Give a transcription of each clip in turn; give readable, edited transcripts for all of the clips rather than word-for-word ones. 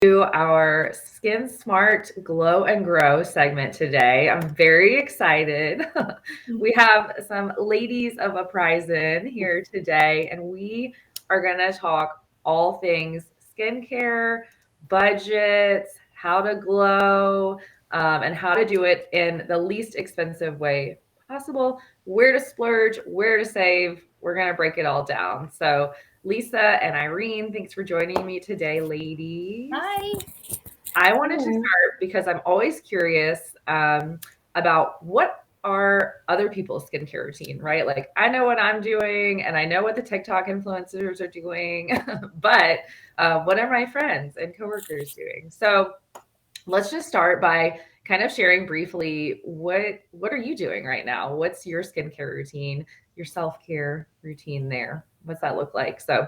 to our Skin Smart Glow and Grow segment today. I'm very excited. We have some ladies of Apprisen here today, and we are going to talk all things skincare, budgets, how to glow, and how to do it in the least expensive way possible, where to splurge, where to save. We're going to break it all down. So, Lisa and Irene, thanks for joining me today, ladies. Hi. I wanted to start because I'm always curious about what are other people's skincare routine, right? Like I know what I'm doing and I know what the TikTok influencers are doing, but what are my friends and coworkers doing? So let's just start by kind of sharing briefly what are you doing right now? What's your skincare routine, your self-care routine there? What's that look like? So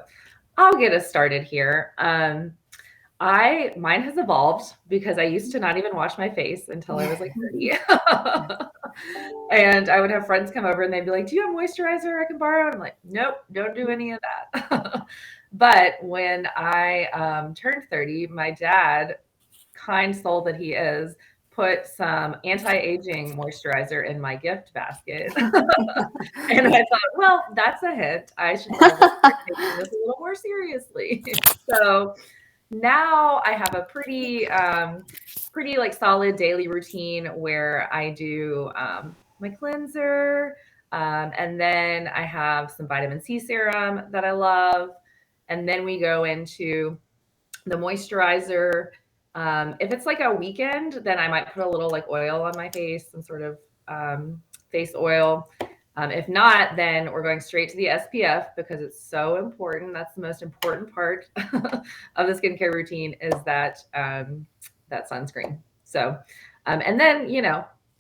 I'll get us started here. I mine has evolved because I used to not even wash my face until I was like 30. And I would have friends come over and they'd be like, "Do you have moisturizer I can borrow?" And I'm like, "Nope, don't do any of that." But when I turned 30, my dad, kind soul that he is, put some anti-aging moisturizer in my gift basket. And I thought, well, that's a hint. I should probably start taking this a little more seriously. So now I have a pretty like solid daily routine where I do my cleanser, and then I have some vitamin C serum that I love, and then we go into the moisturizer. If it's like a weekend, then I might put a little like oil on my face, some sort of face oil. If not, then we're going straight to the SPF because it's so important. That's the most important part of the skincare routine is that sunscreen. So, and then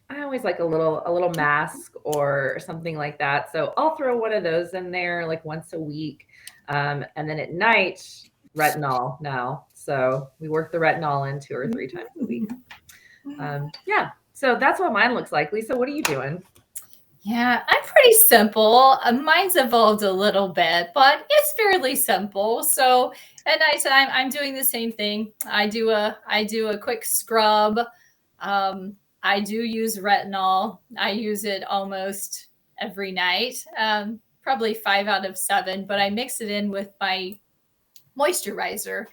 I always like a little mask or something like that. So I'll throw one of those in there like once a week, and then at night retinol now. So we work the retinol in 2 or 3 times a week. Yeah. So that's what mine looks like. Lisa, what are you doing? Yeah, I'm pretty simple. Mine's evolved a little bit, but it's fairly simple. So at nighttime, I'm doing the same thing. I do a quick scrub. I do use retinol. I use it almost every night, probably 5 out of 7. But I mix it in with my moisturizer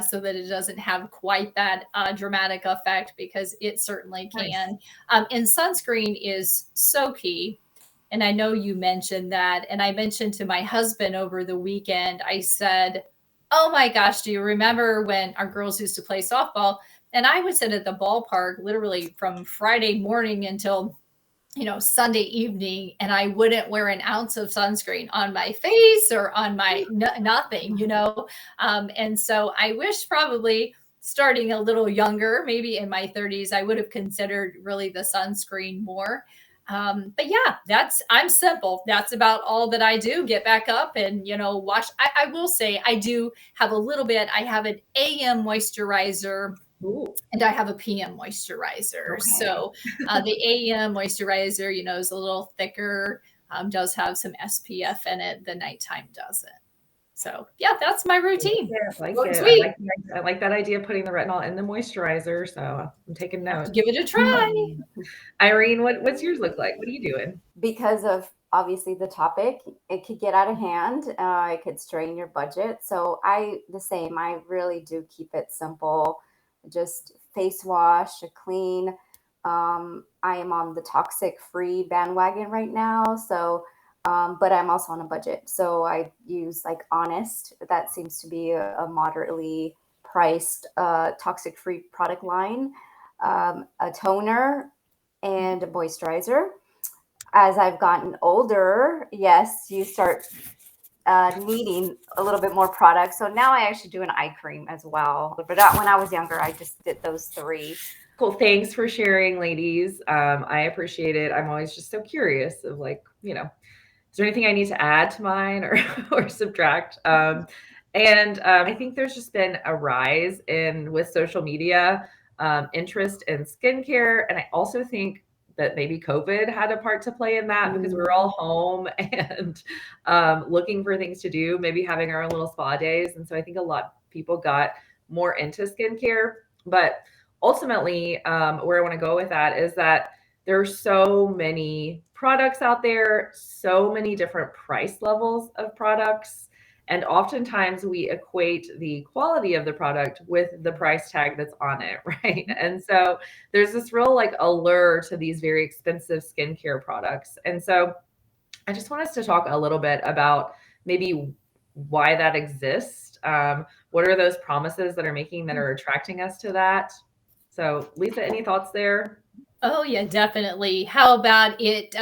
so that it doesn't have quite that dramatic effect because it certainly Nice. can. And sunscreen is so key. And I know you mentioned that. And I mentioned to my husband over the weekend, I said, "Oh my gosh, do you remember when our girls used to play softball? And I would sit at the ballpark literally from Friday morning until Sunday evening, and I wouldn't wear an ounce of sunscreen on my face or on my nothing. And so I wish probably starting a little younger, maybe in my 30s, I would have considered really the sunscreen more. But yeah, I'm simple. That's about all that I do. Get back up and wash. I will say I do have a little bit. I have an AM moisturizer Ooh, and I have a PM moisturizer. okay. So the AM moisturizer, is a little thicker, does have some SPF in it. The nighttime doesn't. So yeah, that's my routine. I like Short and it. I sweet. like I like that idea of putting the retinol in the moisturizer. So I'm taking Have to notes. give it a try. Irene, what's yours look like? What are you doing? Because of obviously the topic, it could get out of hand. It could strain your budget. So the same. I really do keep it simple. Just face wash, a clean. I am on the toxic free bandwagon right now. So, but I'm also on a budget. So I use like Honest. That seems to be a moderately priced toxic free product line. A toner and a moisturizer. As I've gotten older, yes, you start needing a little bit more products. So now I actually do an eye cream as well. But when I was younger, I just did those three. Cool. Thanks for sharing, ladies. I appreciate it. I'm always just so curious of like, is there anything I need to add to mine or or subtract? And I think there's just been a rise in with social media interest in skincare, and I also think that maybe COVID had a part to play in that because we were all home and looking for things to do, maybe having our own little spa days, and so I think a lot of people got more into skincare. But ultimately, where I want to go with that is that there's so many products out there, so many different price levels of products. And oftentimes we equate the quality of the product with the price tag that's on it, right? And so there's this real like allure to these very expensive skincare products. And so I just want us to talk a little bit about maybe why that exists. What are those promises that are making that are attracting us to that? So, Lisa, any thoughts there? Oh, yeah, definitely. How about it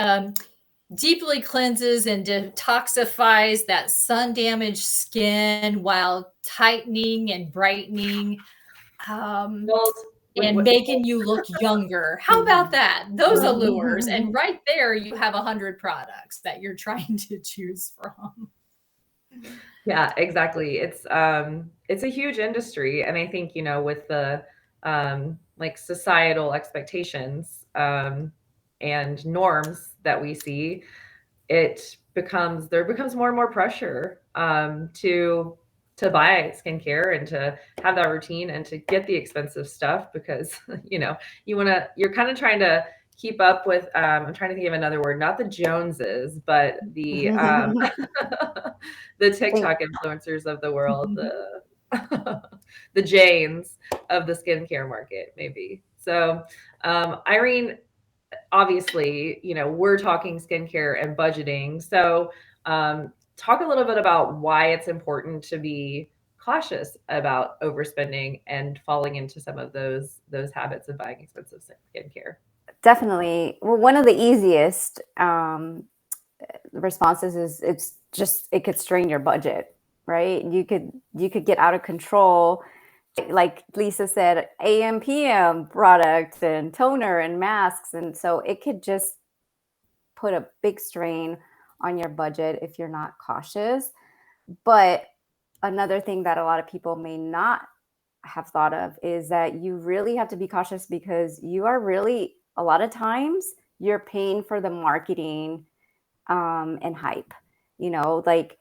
deeply cleanses and detoxifies that sun damaged skin while tightening and brightening Build, and making you look younger? How about that? Those allures. And right there, you have 100 products that you're trying to choose from. Yeah, exactly. It's a huge industry, and I think, with the like societal expectations and norms that we see, there becomes more and more pressure to buy skincare and to have that routine and to get the expensive stuff because you're kind of trying to keep up with I'm trying to think of another word, not the Joneses, but the the TikTok influencers of the world, the Janes of the skincare market, maybe. So, Irene, obviously, we're talking skincare and budgeting. So, talk a little bit about why it's important to be cautious about overspending and falling into some of those habits of buying expensive skincare. Definitely. Well, one of the easiest responses is it could strain your budget, right? You could get out of control. Like Lisa said, AM, PM products and toner and masks. And so it could just put a big strain on your budget if you're not cautious. But another thing that a lot of people may not have thought of is that you really have to be cautious because you are really, a lot of times, you're paying for the marketing and hype. Like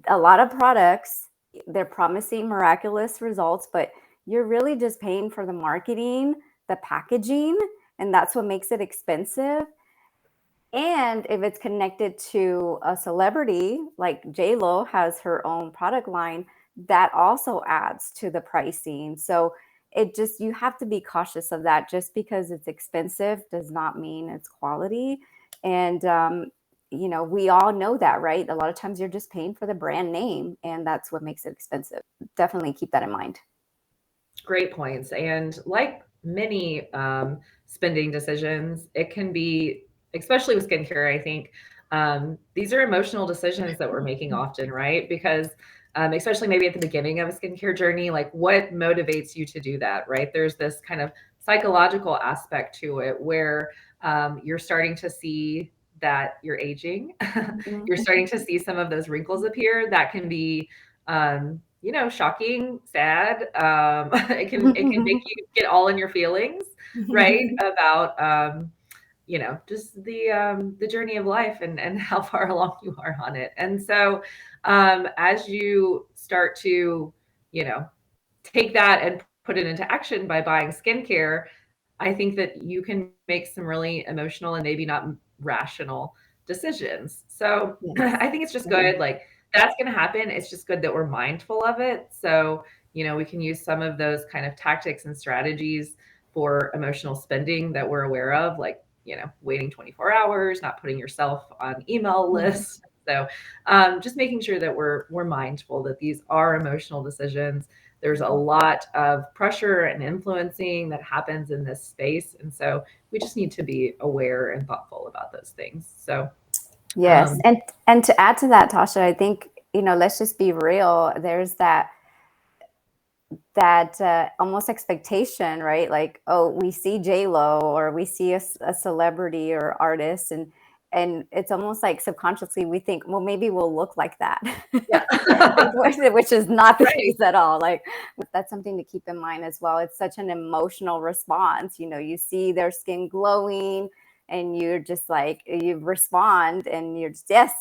a lot of products, they're promising miraculous results, but you're really just paying for the marketing, the packaging, and that's what makes it expensive. And if it's connected to a celebrity, like J-Lo has her own product line, that also adds to the pricing. So you have to be cautious of that. Just because it's expensive does not mean it's quality. And, we all know that, right? A lot of times you're just paying for the brand name, and that's what makes it expensive. Definitely keep that in mind. Great points. And like many spending decisions, it can be, especially with skincare, I think, these are emotional decisions that we're making often, right? Because especially maybe at the beginning of a skincare journey, like what motivates you to do that, right? There's this kind of psychological aspect to it where you're starting to see that you're aging. You're starting to see some of those wrinkles appear that can be shocking, sad. It can make you get all in your feelings, right? About just the journey of life and how far along you are on it. And so as you start to, take that and put it into action by buying skincare, I think that you can make some really emotional and maybe not rational decisions. So Yes. I think it's just good. Like that's going to happen. It's just good that we're mindful of it. So, we can use some of those kind of tactics and strategies for emotional spending that we're aware of, like, waiting 24 hours, not putting yourself on email lists. So just making sure that we're mindful that these are emotional decisions. There's a lot of pressure and influencing that happens in this space. And so we just need to be aware and thoughtful about those things. So, Yes. And to add to that, Tasha, I think, let's just be real. There's that almost expectation, right? Like, oh, we see J-Lo or we see a celebrity or artist, and it's almost like subconsciously we think, well, maybe we'll look like that. yeah. Which is not the Right. case at all. Like, that's something to keep in mind as well. It's such an emotional response. You see their skin glowing and you're just like, you respond and you're just, yes,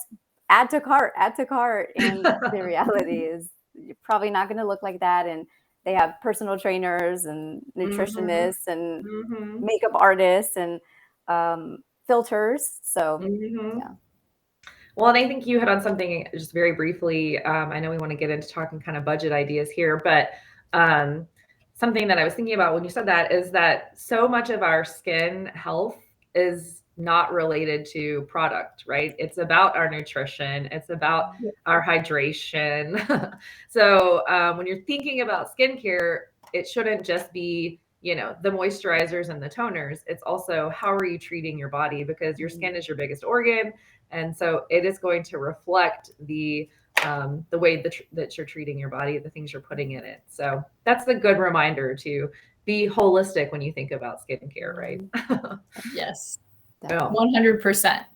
add to cart. And the reality is you're probably not going to look like that. And they have personal trainers and nutritionists and Mhm. makeup artists and filters. So Mhm. yeah. Well, and I think you hit on something just very briefly. I know we want to get into talking kind of budget ideas here, but something that I was thinking about when you said that is that so much of our skin health is not related to product, right? It's about our nutrition, it's about our hydration. So when you're thinking about skincare, it shouldn't just be, you know, the moisturizers and the toners. It's also how are you treating your body, because your skin is your biggest organ. And so it is going to reflect the way that you're treating your body, the things you're putting in it. So that's a good reminder to be holistic when you think about skincare, right? Yes, Yeah. 100%,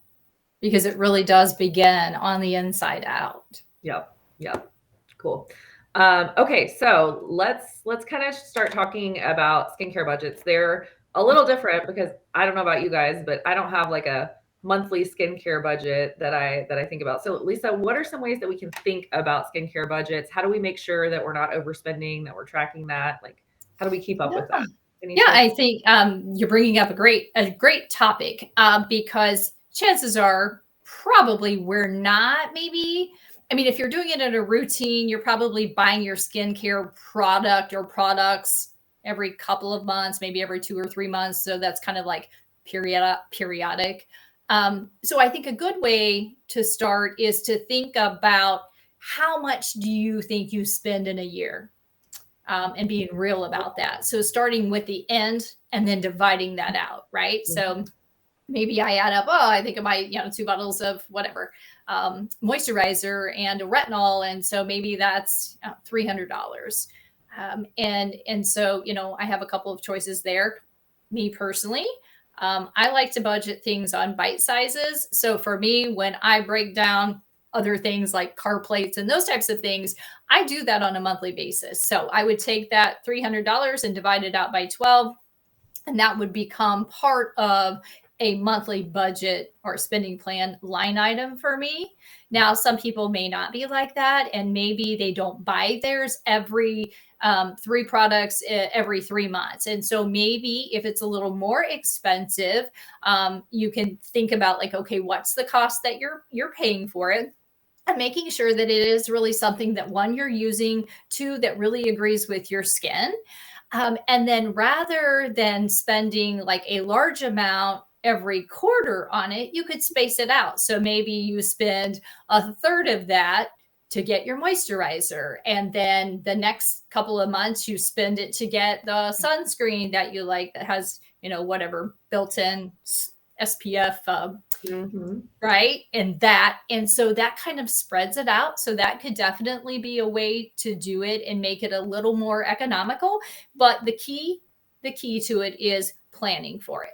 because it really does begin on the inside out. Yep. Yep. Cool. Okay, so let's kind of start talking about skincare budgets. They're a little different because I don't know about you guys, but I don't have like a monthly skincare budget that I think about. So Lisa, what are some ways that we can think about skincare budgets? How do we make sure that we're not overspending, that we're tracking that? Like, how do we keep up with that? Any Yeah, I tips? think you're bringing up a great topic because chances are probably we're not maybe. I mean, if you're doing it in a routine, you're probably buying your skincare product or products every couple of months, maybe every 2 or 3 months. So that's kind of like periodic. So I think a good way to start is to think about how much do you think you spend in a year? And being real about that. So starting with the end and then dividing that out, right? So maybe I add up, I think I might, 2 bottles of whatever, moisturizer and a retinol. And so maybe that's $300. And so, I have a couple of choices there. Me personally, I like to budget things on bite sizes. So for me, when I break down other things like car plates and those types of things, I do that on a monthly basis. So I would take that $300 and divide it out by 12, and that would become part of a monthly budget or spending plan line item for me. Now, some people may not be like that, and maybe they don't buy theirs every 3 products every 3 months. And so maybe if it's a little more expensive, you can think about like, okay, what's the cost that you're paying for it? And making sure that it is really something that, one, you're using, two, that really agrees with your skin. And then rather than spending like a large amount every quarter on it, you could space it out. So maybe you spend a third of that to get your moisturizer. And then the next couple of months, you spend it to get the sunscreen that you like that has, whatever built in SPF, right? And so that kind of spreads it out. So that could definitely be a way to do it and make it a little more economical. But the key to it is planning for it.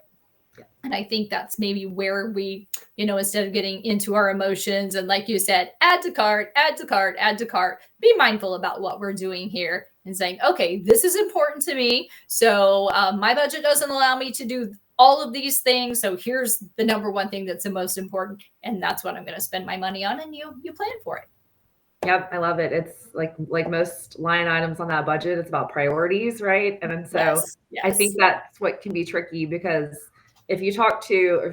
And I think that's maybe where we, instead of getting into our emotions and, like you said, add to cart, be mindful about what we're doing here and saying, okay, this is important to me. So my budget doesn't allow me to do all of these things. So here's the number one thing that's the most important. And that's what I'm going to spend my money on. And you plan for it. Yep, I love it. It's like most line items on that budget, it's about priorities, right? And so Yes. I think that's what can be tricky, because if you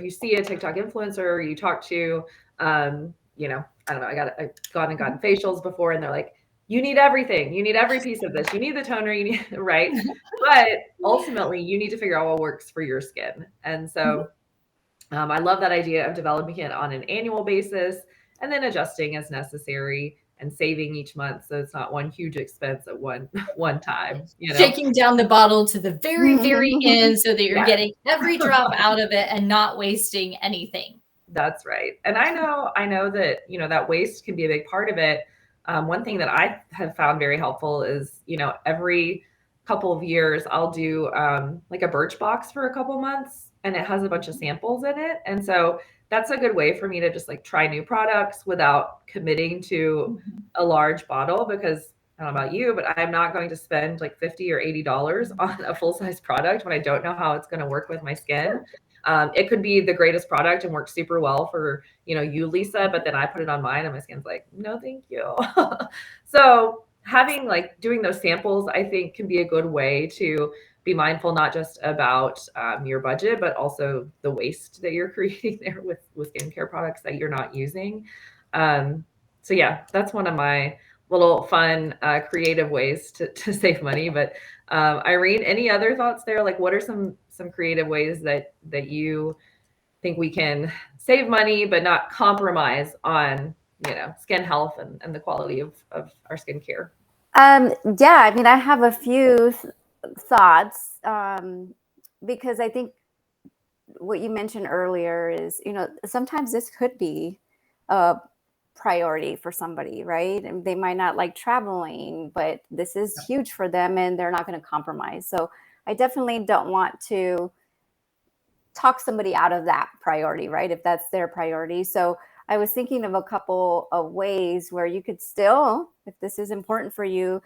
see a TikTok influencer, or you talk to, I don't know, I've gone and gotten facials before, and they're like, you need everything. You need every piece of this. You need the toner, you need, right? But ultimately, you need to figure out what works for your skin. And so I love that idea of developing it on an annual basis and then adjusting as necessary and saving each month, so it's not one huge expense at one time. Shaking down the bottle to the very, very end so that you're Yes. getting every drop out of it and not wasting anything. That's right. And I know that, that waste can be a big part of it. One thing that I have found very helpful is, every couple of years I'll do like a birch box for a couple months, and it has a bunch of samples in it. And so that's a good way for me to just like try new products without committing to a large bottle, because I don't know about you, but I'm not going to spend like $50 or $80 on a full-size product when I don't know how it's going to work with my skin. It could be the greatest product and work super well for, you, Lisa, but then I put it on mine and my skin's like, no, thank you. So having like doing those samples, I think can be a good way to be mindful not just about your budget, but also the waste that you're creating there with skincare products that you're not using. So yeah, that's one of my little fun creative ways to save money. But Irene, any other thoughts there? Like, what are some creative ways that you think we can save money but not compromise on skin health and the quality of our skincare? Yeah, I mean, I have a few thoughts, because I think what you mentioned earlier is, sometimes this could be a priority for somebody, right? And they might not like traveling, but this is huge for them and they're not going to compromise. So I definitely don't want to talk somebody out of that priority, right? If that's their priority. So I was thinking of a couple of ways where you could still, if this is important for you,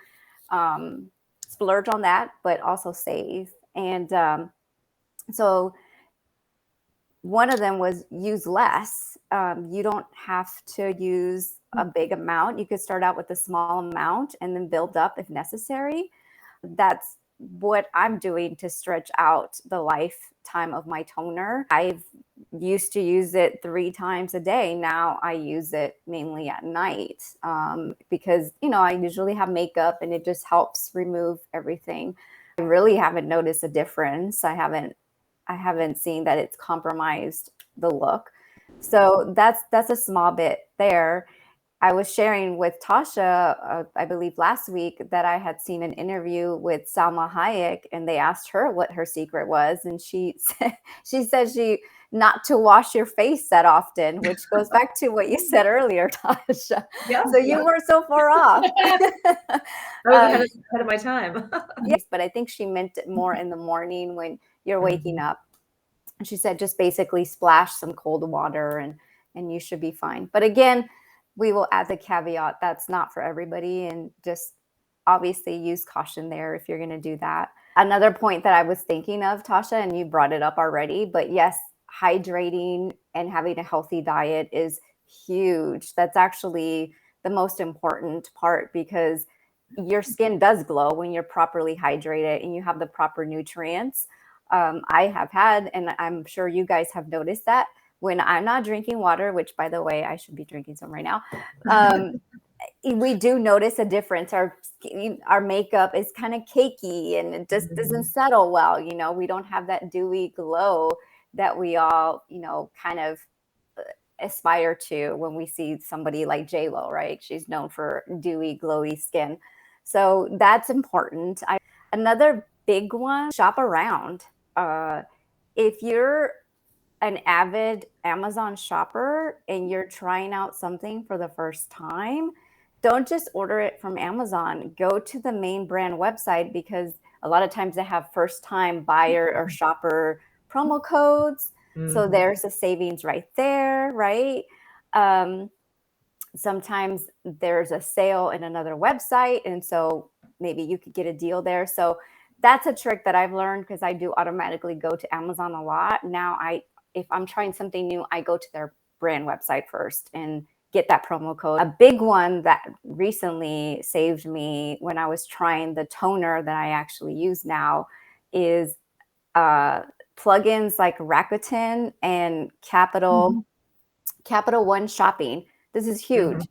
splurge on that, but also save. And so one of them was use less. You don't have to use a big amount. You could start out with a small amount and then build up if necessary. That's what I'm doing to stretch out the lifetime of my toner. I've used to use it 3 times a day. Now I use it mainly at night, because, I usually have makeup and it just helps remove everything. I really haven't noticed a difference. I haven't seen that it's compromised the look. So that's a small bit there. I was sharing with Tasha, I believe last week, that I had seen an interview with Salma Hayek, and they asked her what her secret was, and she said she not to wash your face that often, which goes back to what you said earlier, Tasha. Yeah, So you weren't so far off. I was ahead of my time. Yes, but I think she meant it more in the morning when you're waking up. And she said just basically splash some cold water and you should be fine. But again, we will add the caveat that's not for everybody, and just obviously use caution there if you're going to do that. Another point that I was thinking of, Tasha, and you brought it up already, but yes, hydrating and having a healthy diet is huge. That's actually the most important part, because your skin does glow when you're properly hydrated and you have the proper nutrients. I have had, and I'm sure you guys have noticed that when I'm not drinking water, which by the way, I should be drinking some right now. We do notice a difference. Our makeup is kind of cakey and it just doesn't settle well. We don't have that dewy glow that we all, kind of aspire to when we see somebody like J-Lo, right? She's known for dewy, glowy skin. So that's important. Another big one, shop around. If you're an avid Amazon shopper and you're trying out something for the first time, don't just order it from Amazon. Go to the main brand website, because a lot of times they have first time buyer or shopper promo codes. So there's a savings right there, right? Sometimes there's a sale in another website, and so maybe you could get a deal there. So that's a trick that I've learned, because I do automatically go to Amazon a lot. Now if I'm trying something new, I go to their brand website first and get that promo code. A big one that recently saved me when I was trying the toner that I actually use now is plugins like Rakuten and Capital One Shopping. This is huge.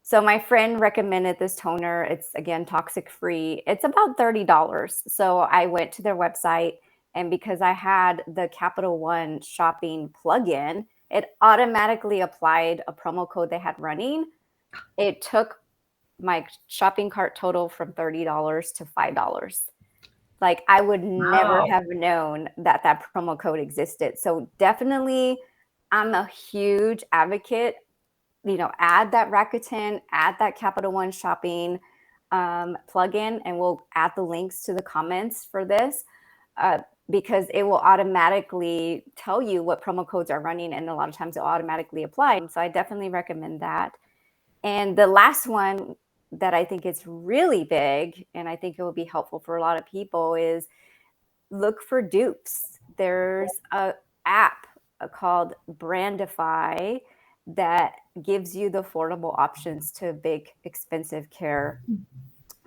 So my friend recommended this toner. It's, again, toxic free. It's about $30. So I went to their website, and because I had the Capital One Shopping plugin, it automatically applied a promo code they had running. It took my shopping cart total from $30 to $5. Like, I would never have known that promo code existed. So definitely, I'm a huge advocate. Add that Rakuten, add that Capital One Shopping plugin, and we'll add the links to the comments for this, because it will automatically tell you what promo codes are running, and a lot of times it'll automatically apply. So I definitely recommend that. And the last one that I think is really big, and I think it will be helpful for a lot of people, is look for dupes. There's a app called Brandify that gives you the affordable options to big, expensive care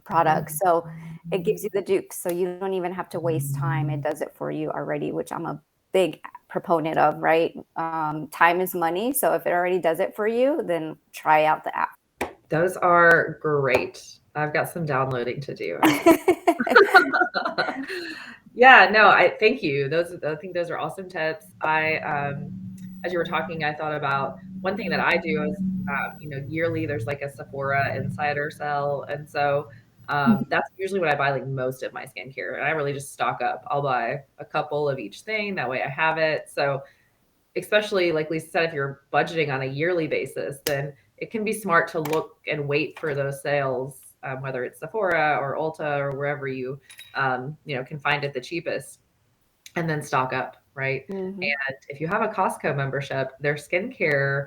products. So it gives you the dukes. So you don't even have to waste time. It does it for you already, which I'm a big proponent of, right? Time is money. So if it already does it for you, then try out the app. Those are great. I've got some downloading to do. Yeah, no, I thank you. I think those are awesome tips. As you were talking, I thought about one thing that I do is, yearly there's like a Sephora insider sale, and so that's usually when I buy like most of my skincare, and I really just stock up. I'll buy a couple of each thing, that way I have it. So especially like Lisa said, if you're budgeting on a yearly basis, then it can be smart to look and wait for those sales, whether it's Sephora or Ulta or wherever you, can find it the cheapest, and then stock up, right? Mhm. And if you have a Costco membership, their skincare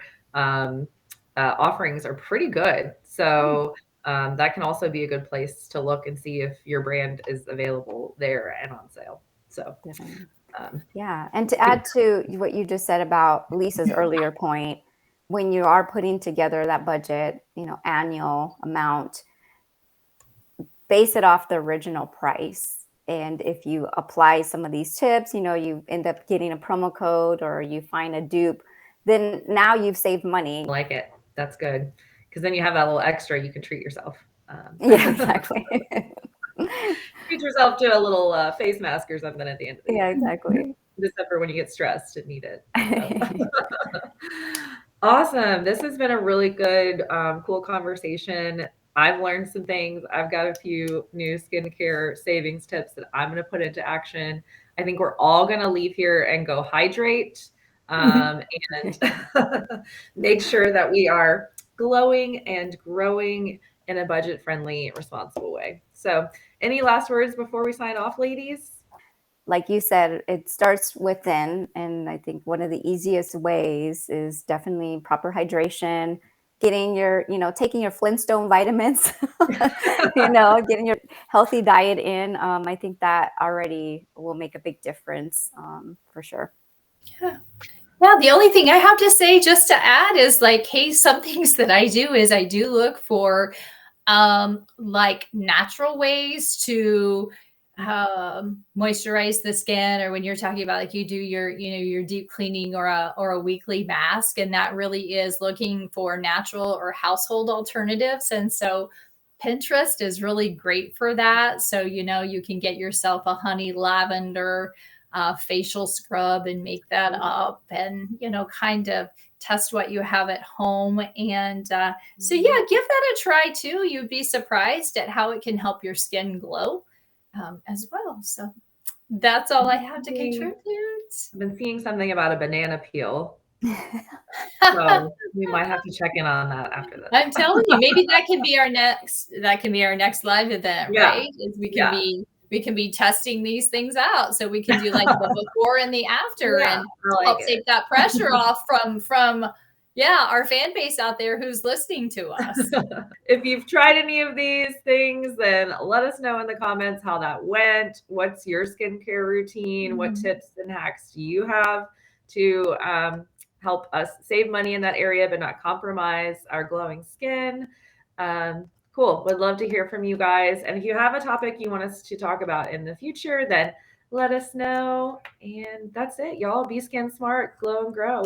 offerings are pretty good. So that can also be a good place to look and see if your brand is available there and on sale. So Definitely. um, Yeah. And to add to what you just said about Lisa's earlier point, when you are putting together that budget, annual amount, base it off the original price. And if you apply some of these tips, you end up getting a promo code or you find a dupe, then now you've saved money. like it. That's good. Because then you have that little extra, you can treat yourself. Yeah, exactly. Treat yourself to a little face mask or something at the end of the Yeah, year. exactly. Except for when you get stressed and need it. So. Awesome. This has been a really good, cool conversation. I've learned some things. I've got a few new skincare savings tips that I'm going to put into action. I think we're all going to leave here and go hydrate, and make sure that we are glowing and growing in a budget-friendly, responsible way. So, any last words before we sign off, ladies? Like you said, it starts within. And I think one of the easiest ways is definitely proper hydration, getting taking your Flintstone vitamins, getting your healthy diet in. I think that already will make a big difference, for sure. Yeah. Yeah, the only thing I have to say just to add is like, hey, some things that I do is I do look for like natural ways to moisturize the skin, or when you're talking about like you do your deep cleaning or a weekly mask, and that really is looking for natural or household alternatives. And so Pinterest is really great for that. So you can get yourself a honey lavender facial scrub and make that up, and kind of test what you have at home. And so yeah, give that a try too. You'd be surprised at how it can help your skin glow as well. So that's all I have to contribute. I've been seeing something about a banana peel, so we might have to check in on that after this. I'm telling you, maybe that can be our next live event, Yeah. right? We can be testing these things out, so we can do like the before and the after, Yeah, and I like help it. take that pressure off from our fan base out there who's listening to us. If you've tried any of these things, then let us know in the comments how that went. What's your skincare routine? What tips and hacks do you have to help us save money in that area, but not compromise our glowing skin? Cool. Would love to hear from you guys. And if you have a topic you want us to talk about in the future, then let us know. And that's it, y'all. Be skin smart, glow and grow.